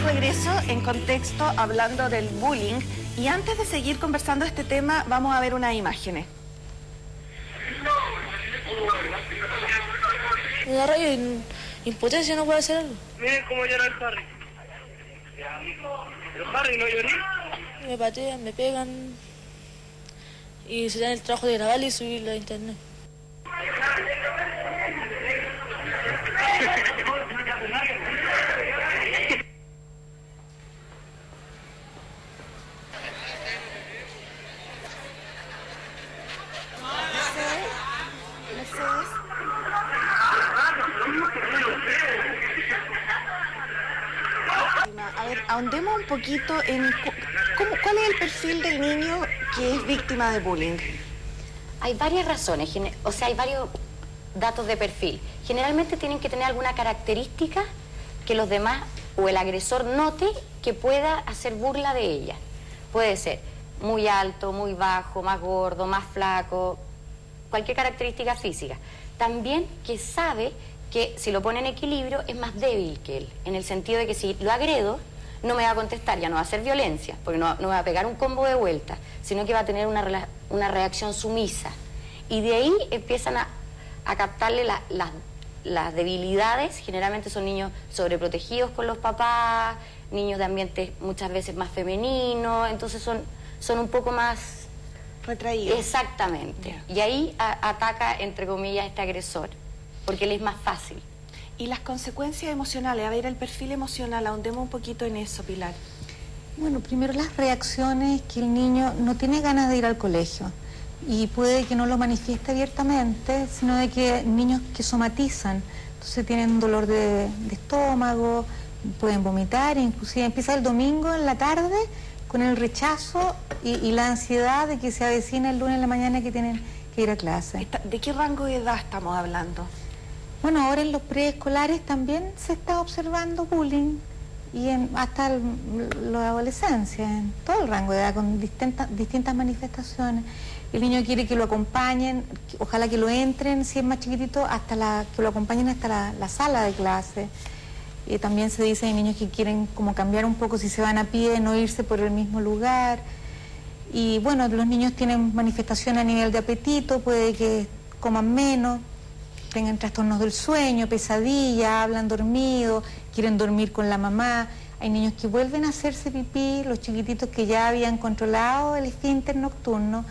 regreso en contexto hablando del bullying y antes de seguir conversando este tema vamos a ver unas imágenes. Me da rabia y impotencia, no puedo hacer algo. Miren cómo llora el Harry. ¿El Harry no lloró? Me patean, me pegan y se dan el trabajo de grabarlo y subirlo a internet. A ver, ahondemos un poquito en cuál es el perfil del niño que es víctima de bullying. Hay varias razones, o sea, hay varios datos de perfil. Generalmente tienen que tener alguna característica que los demás o el agresor note que pueda hacer burla de ella. Puede ser muy alto, muy bajo, más gordo, más flaco, cualquier característica física. También que sabe que si lo pone en equilibrio es más débil que él, en el sentido de que si lo agredo, no me va a contestar, ya no va a hacer violencia, porque no me va a pegar un combo de vuelta, sino que va a tener una reacción sumisa. Y de ahí empiezan a captarle las debilidades. Generalmente son niños sobreprotegidos con los papás, niños de ambientes muchas veces más femeninos, entonces son un poco más retraídos. Exactamente. Yeah. Y ahí ataca, entre comillas, a este agresor, porque él es más fácil. Y las consecuencias emocionales, a ver, el perfil emocional, ahondemos un poquito en eso, Pilar. Bueno, primero las reacciones, que el niño no tiene ganas de ir al colegio y puede que no lo manifieste abiertamente, sino de que niños que somatizan, entonces tienen dolor de estómago, pueden vomitar, inclusive empieza el domingo en la tarde con el rechazo y la ansiedad de que se avecina el lunes en la mañana que tienen que ir a clase. ¿De qué rango de edad estamos hablando? Bueno, ahora en los preescolares también se está observando bullying y hasta la adolescencia, en todo el rango de edad, con distintas manifestaciones. El niño quiere que lo acompañen, ojalá que lo entren, si es más chiquitito, que lo acompañen hasta la sala de clase. También se dice, hay niños que quieren como cambiar un poco si se van a pie, no irse por el mismo lugar. Y bueno, los niños tienen manifestaciones a nivel de apetito, puede que coman menos, tengan trastornos del sueño, pesadillas, hablan dormidos, quieren dormir con la mamá. Hay niños que vuelven a hacerse pipí, los chiquititos que ya habían controlado el esfínter nocturno,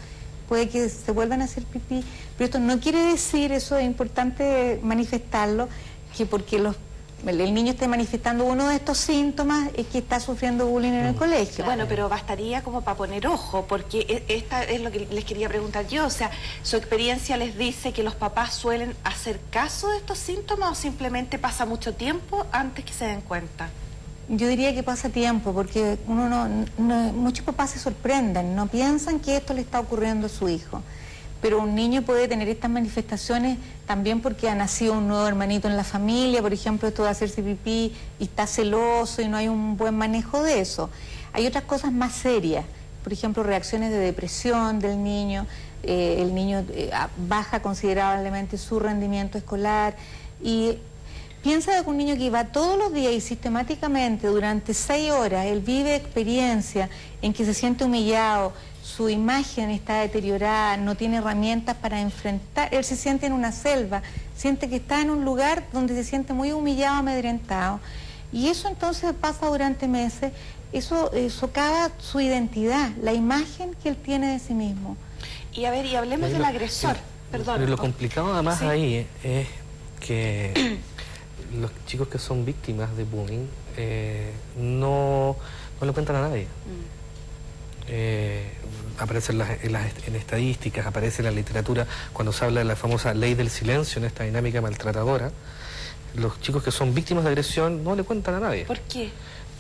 puede que se vuelvan a hacer pipí. Pero esto no quiere decir, eso es importante manifestarlo, que porque el niño esté manifestando uno de estos síntomas es que está sufriendo bullying en el colegio. Bueno, pero bastaría como para poner ojo, porque esta es lo que les quería preguntar yo. O sea, ¿su experiencia les dice que los papás suelen hacer caso de estos síntomas o simplemente pasa mucho tiempo antes que se den cuenta? Yo diría que pasa tiempo, porque muchos papás se sorprenden, no piensan que esto le está ocurriendo a su hijo. Pero un niño puede tener estas manifestaciones también porque ha nacido un nuevo hermanito en la familia, por ejemplo, esto de hacerse pipí y está celoso y no hay un buen manejo de eso. Hay otras cosas más serias, por ejemplo, reacciones de depresión del niño, el niño baja considerablemente su rendimiento escolar y piensa que un niño que va todos los días y sistemáticamente durante 6 horas, él vive experiencia en que se siente humillado, su imagen está deteriorada, no tiene herramientas para enfrentar, él se siente en una selva, siente que está en un lugar donde se siente muy humillado, amedrentado, y eso entonces pasa durante meses, eso socava su identidad, la imagen que él tiene de sí mismo. Y a ver, y hablemos del agresor, perdón. Pero lo complicado además ¿sí? Ahí es que los chicos que son víctimas de bullying no lo cuentan a nadie. Aparece en estadísticas, aparece en la literatura cuando se habla de la famosa ley del silencio, en esta dinámica maltratadora. Los chicos que son víctimas de agresión no le cuentan a nadie. ¿Por qué?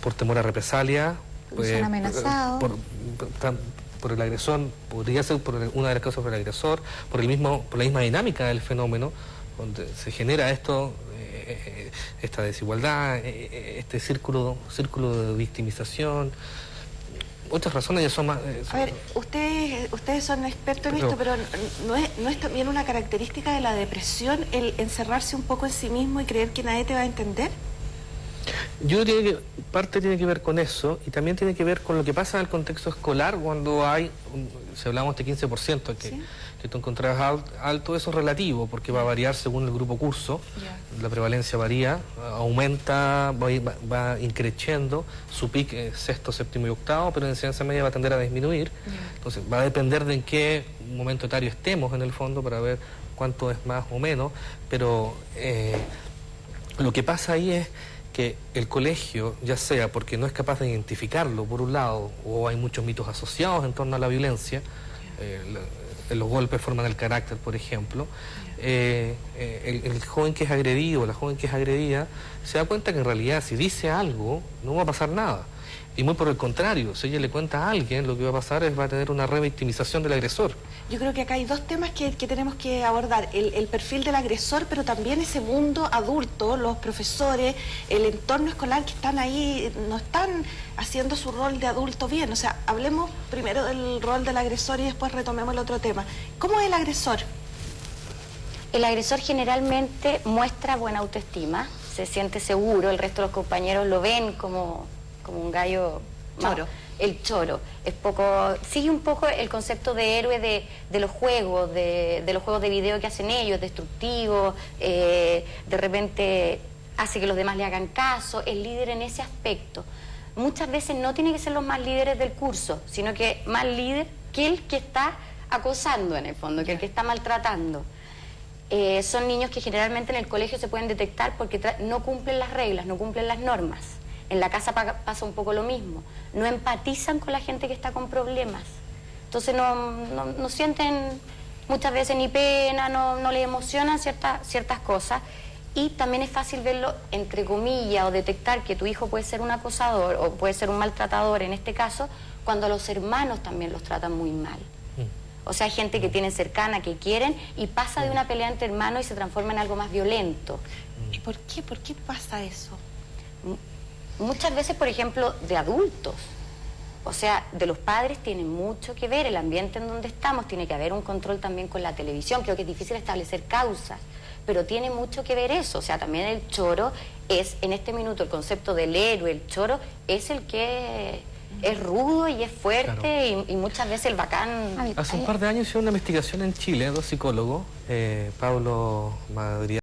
Por temor a represalia, son amenazados. Por el agresor, podría ser por una de las causas por el agresor, por la misma dinámica del fenómeno, donde se genera esta desigualdad, este círculo de victimización. Otras razones ya son más... A ver, ustedes son expertos en esto, pero ¿no es también una característica de la depresión el encerrarse un poco en sí mismo y creer que nadie te va a entender? Yo creo que parte tiene que ver con eso y también tiene que ver con lo que pasa en el contexto escolar cuando hay, si hablamos de 15% que tú encontrás alto, eso es relativo porque va a variar según el grupo curso, la prevalencia varía, aumenta, va increciendo, su pic es sexto, séptimo y octavo, pero en enseñanza media va a tender a disminuir, entonces va a depender de en qué momento etario estemos en el fondo para ver cuánto es más o menos, pero lo que pasa ahí es que el colegio, ya sea porque no es capaz de identificarlo, por un lado, o hay muchos mitos asociados en torno a la violencia, los golpes forman el carácter, por ejemplo, el joven que es agredido, la joven que es agredida, se da cuenta que en realidad si dice algo, no va a pasar nada. Y muy por el contrario, si ella le cuenta a alguien, lo que va a pasar es va a tener una revictimización del agresor. Yo creo que acá hay dos temas que tenemos que abordar, el perfil del agresor, pero también ese mundo adulto, los profesores, el entorno escolar que están ahí, no están haciendo su rol de adulto bien. O sea, hablemos primero del rol del agresor y después retomemos el otro tema. ¿Cómo es el agresor? El agresor generalmente muestra buena autoestima, se siente seguro, el resto de los compañeros lo ven como un gallo choro. El choro. Es poco, sigue un poco el concepto de héroe de los juegos, de los juegos de video que hacen ellos, destructivos, de repente hace que los demás le hagan caso, es líder en ese aspecto. Muchas veces no tiene que ser los más líderes del curso, sino que más líder que el que está acosando en el fondo, que el que está maltratando. Son niños que generalmente en el colegio se pueden detectar porque no cumplen las reglas, no cumplen las normas. En la casa pasa un poco lo mismo. No empatizan con la gente que está con problemas. Entonces no sienten muchas veces ni pena, no les emocionan ciertas cosas. Y también es fácil verlo, entre comillas, o detectar que tu hijo puede ser un acosador o puede ser un maltratador, en este caso, cuando los hermanos también los tratan muy mal. O sea, hay gente que tienen cercana, que quieren, y pasa de una pelea entre hermanos y se transforma en algo más violento. ¿Y por qué? ¿Por qué pasa eso? Muchas veces, por ejemplo, de adultos. O sea, de los padres tiene mucho que ver el ambiente en donde estamos, tiene que haber un control también con la televisión, creo que es difícil establecer causas, pero tiene mucho que ver eso. O sea, también el choro es, en este minuto, el concepto del héroe, el choro, es el que es rudo y es fuerte, claro. y muchas veces el bacán... Hace un par de años hicieron una investigación en Chile, dos psicólogos, Pablo Madrid